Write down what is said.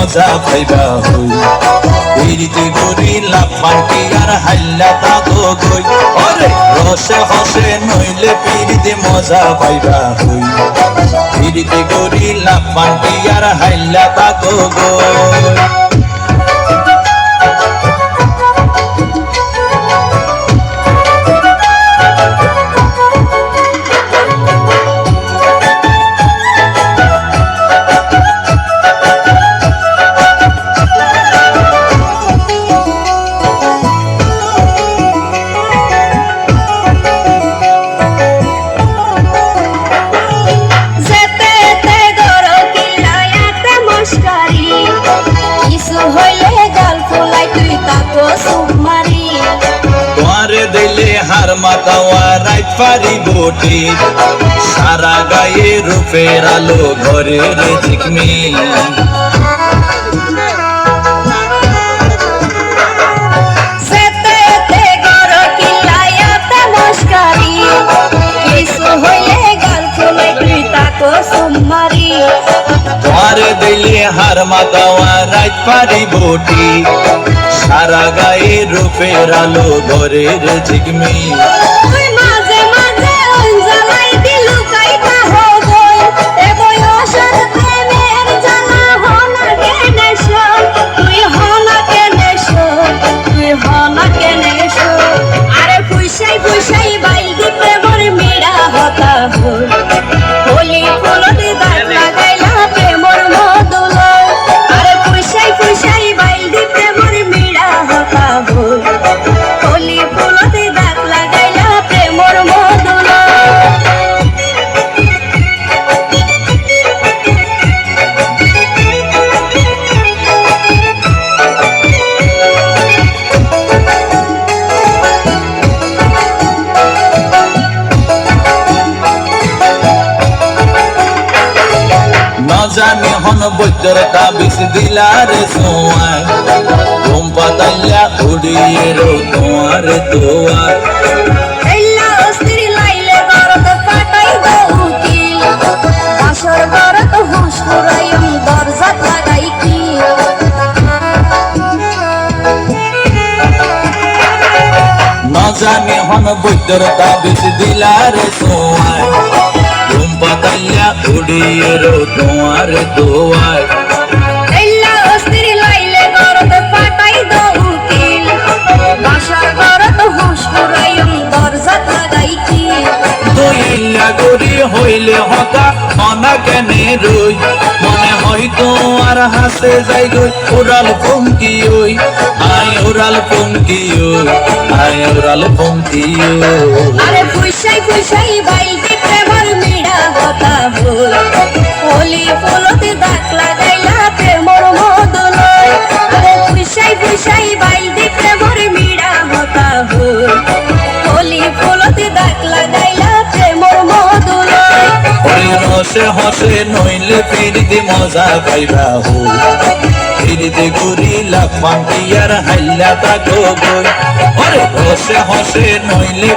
মজা পাইবা হই পিরিতি করিলাম মানকি আর হাইলা তাগো গই ওরে রসে হসে নইলে পিরিতি মজা পাইবা হই পিরিতি করিলাম মানকি আর হাইলা তাগো গই দিলে হার মাতাওয়া রাইত পারি বটি সারা গায়ে রূপের আলো ঘরের ঝিকমি তোমারে দিলে হার মাতাওয়া রাইত পারি বটি সারা গায়ে রূপের আলো ঘরের ঝিকমি জানি হন বৈদ্যর তাবিজ দিলারে সোয়ায় ঘুম পাতাইয়া উড়িয়ে রো তোমার দোয়ার জানি হন বৈদ্যর তাবিজ দিলারে সোয়ায় ঘুম পাতাইয়া উড়িয়ে রো তোমার দোয়ায় হইলে হতা অনা কেনে রই মনে হয়তো আর হাসে যাই গই ওরাল পঙ্কি ওই আয় ওরাল পঙ্কি ওই আয় ওরাল পঙ্কি আরে ফুইসাই ফুইসাই বাইতে প্রেমর মিড়া কথা বল হোলি ফুলতে দাগ লাগাইলা প্রেমর মদলয় আরে ফুইসাই ফুইসাই বাইতে প্রেমর মিড়া কথা বল হোলি ফুলতে দাগ লাগাইলা প্রেমর মদলয় ওরে রসে হসে নইলে পিরিতি মজা পাইবা হো পিরিতি করিলা মানকি আর হাইলা তাগো গই ওরে রসে হসে নইলে